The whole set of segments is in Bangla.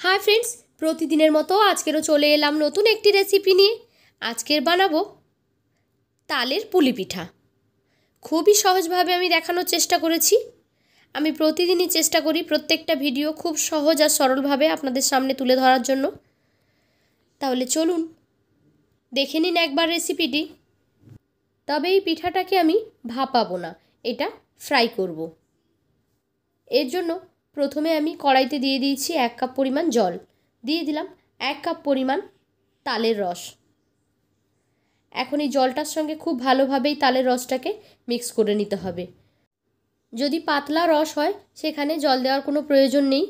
हाय फ्रेंड्स, प्रतिदिनेर मतो आजकेरो चले एलाम नतून एकटी रेसिपि निये। आजकेर बानाबो तालेर पुली पिठा। खूबई सहजभावे आमी देखानोर चेष्टा करेछि। आमी प्रतिदिनई चेष्टा करी प्रत्येकटा भिडियो खूब सहज और सरलभावे आपनादेर सामने तुले धरार जन्य। ताहले चलुन देखे निन एकबार रेसिपिटी। तबे एई पिठाटाके आमी भापाबो ना, एटा फ्राई करब। एर जन्य प्रथमे आमी कड़ाईते दिए दिएछि 1 कप परिमाण जल, दिए दिलाम 1 कप परिमाण तालेर रस। एखन एई जलटार संगे खूब भालोभावे तालेर रसटाके मिक्स करे निते हबे। यदि पातला रस हय सेखाने जल देওয়ার कोनो प्रयोजन नेই।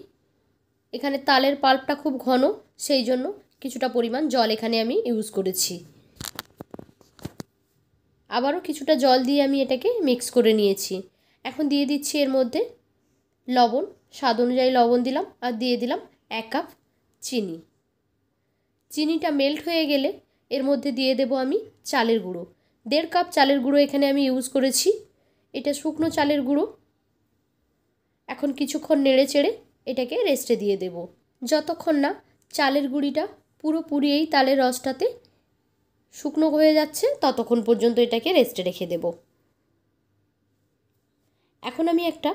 एखाने तालेर पाल्पटा खूब घन, सेई जन्य किछुटा परिमाण जल एखाने आमी इउज करेछि। आबारो किछुटा जल दिए आमी एटाके मिक्स करे निয়েছি। এখন দিয়ে দিচ্ছি এর মধ্যে लवण, स्वाद अनुयायी लवण दिलाम और दिए दिलाम 1 कप चीनी। चीनीटा मेल्ट हो गेले एर मध्य दिए देबो आमी चालेर गुड़ो। 1.5 कप चालेर गुड़ो एखाने आमी इउज करेछि। एटा शुकनो चालेर गुड़ो। एखन किछुक्षण नेड़े चेड़े एटाके रेस्टे दिए देबो যতক্ষণ না চালের গুঁড়িটা পুরোপুরি এই তালের রসটাতে শুকনো হয়ে যাচ্ছে ততক্ষণ পর্যন্ত এটাকে রেস্টে রেখে দেব। এখন আমি একটা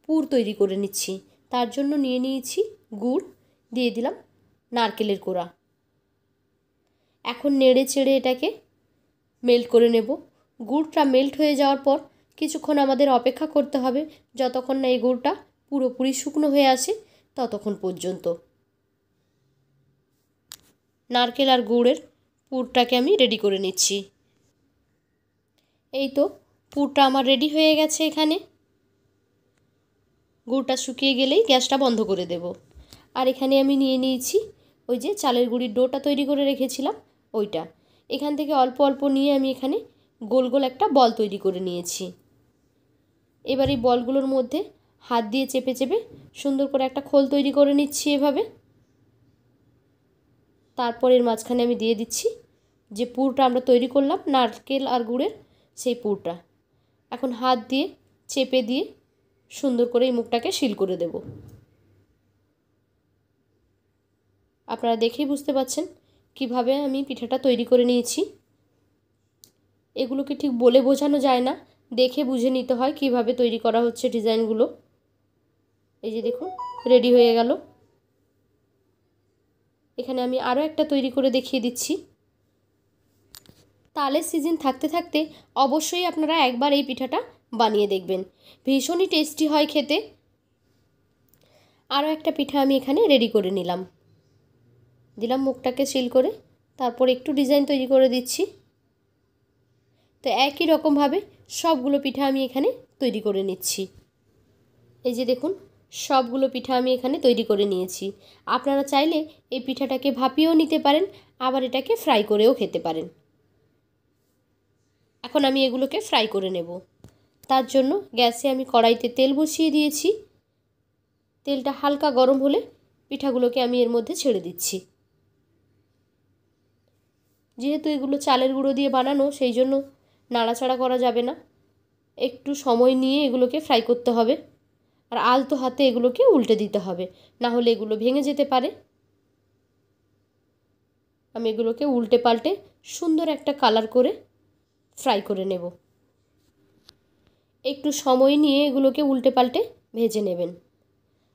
পুর তৈরি করে নিচ্ছি। তার জন্য নিয়ে নিয়েছি গুড়, দিয়ে দিলাম নারকেলের কোড়া। এখন নেড়ে চেড়ে এটাকে মেল্ট করে নেব। গুড়টা মেল্ট হয়ে যাওয়ার পর কিছুক্ষণ আমাদের অপেক্ষা করতে হবে যতক্ষণ না এই গুড়টা পুরোপুরি শুকনো হয়ে আসে ততক্ষণ পর্যন্ত। নারকেল আর গুড়ের পুরটাকে আমি রেডি করে নিচ্ছি। এই তো পুরটা আমার রেডি হয়ে গেছে। এখানে গুড়টা শুকিয়ে গেলেই গ্যাসটা বন্ধ করে দেব। আর এখানে আমি নিয়ে নিয়েছি ওই যে চালের গুঁড়ির ডোটা তৈরি করে রেখেছিলাম ওইটা। এখান থেকে অল্প অল্প নিয়ে আমি এখানে গোল গোল একটা বল তৈরি করে নিয়েছি। এবার এই বলগুলোর মধ্যে হাত দিয়ে চেপে চেপে সুন্দর করে একটা খোল তৈরি করে নিচ্ছি এভাবে। তারপর এর মাঝখানে আমি দিয়ে দিচ্ছি যে পুরটা আমরা তৈরি করলাম নারকেল আর গুড়ের, সেই পুরটা। এখন হাত দিয়ে চেপে দিয়ে সুন্দর করে এই মুখটাকে সিল করে দেব। আপনারা দেখেই বুঝতে পাচ্ছেন কিভাবে আমি পিঠাটা তৈরি করে নিয়েছি। এগুলোকে ঠিক বলে বোঝানো যায় না, দেখে বুঝে নিতে হয় কিভাবে তৈরি করা হচ্ছে ডিজাইনগুলো। এই যে দেখুন রেডি হয়ে গেল। এখানে আমি আরও একটা তৈরি করে দেখিয়ে দিচ্ছি। তালের সিজন থাকতে থাকতে অবশ্যই আপনারা একবার এই পিঠাটা বানিয়ে দেখবেন, ভীষণই টেস্টি হয় খেতে। আরও একটা পিঠা আমি এখানে রেডি করে নিলাম, দিলাম মুখটাকে সিল করে, তারপর একটু ডিজাইন তৈরি করে দিচ্ছি। তো একই রকমভাবে সবগুলো পিঠা আমি এখানে তৈরি করে নিচ্ছি। এই যে দেখুন সবগুলো পিঠা আমি এখানে তৈরি করে নিয়েছি। আপনারা চাইলে এই পিঠাটাকে ভাপিয়েও নিতে পারেন, আবার এটাকে ফ্রাই করেও খেতে পারেন। এখন আমি এগুলোকে ফ্রাই করে নেব। তার জন্য গ্যাসে আমি কড়াইতে তেল বসিয়ে দিয়েছি। তেলটা হালকা গরম হলে পিঠাগুলোকে আমি এর মধ্যে ছেড়ে দিচ্ছি। যেহেতু এগুলো চালের গুঁড়ো দিয়ে বানানো সেই জন্য নাড়াচাড়া করা যাবে না, একটু সময় নিয়ে এগুলোকে ফ্রাই করতে হবে। আর আলতো হাতে এগুলোকে উল্টে দিতে হবে, না হলে এগুলো ভেঙে যেতে পারে। আমি এগুলোকে উল্টে পাল্টে সুন্দর একটা কালার করে ফ্রাই করে নেব। একটু সময় নিয়ে এগুলোকে উল্টে পাল্টে ভেজে নেবেন।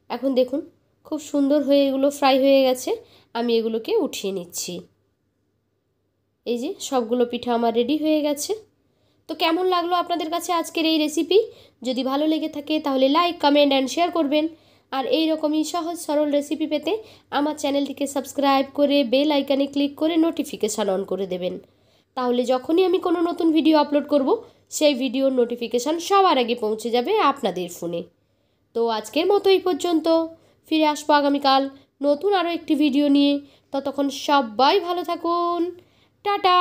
এখন দেখুন খুব সুন্দর হয়ে এগুলো ফ্রাই হয়ে গেছে। আমি এগুলোকে উঠিয়ে নিচ্ছি। এই যে সবগুলো পিঠা আমার রেডি হয়ে গেছে। তো কেমন লাগলো আপনাদের কাছে আজকের এই রেসিপি? যদি ভালো লেগে থাকে তাহলে লাইক, কমেন্ট অ্যান্ড শেয়ার করবেন। আর এই রকমই সহজ সরল রেসিপি পেতে আমার চ্যানেলটিকে সাবস্ক্রাইব করে বেল আইকনে ক্লিক করে নোটিফিকেশান অন করে দেবেন। তাহলে যখনই আমি কোনো নতুন ভিডিও আপলোড করব সেই ভিডিওর নোটিফিকেশান সবার আগে পৌঁছে যাবে আপনাদের ফোনে। তো আজকের মতো এই পর্যন্ত। ফিরে আসবো আগামীকাল নতুন আরও একটি ভিডিও নিয়ে। ততক্ষণ সবাই ভালো থাকুন। টাটা।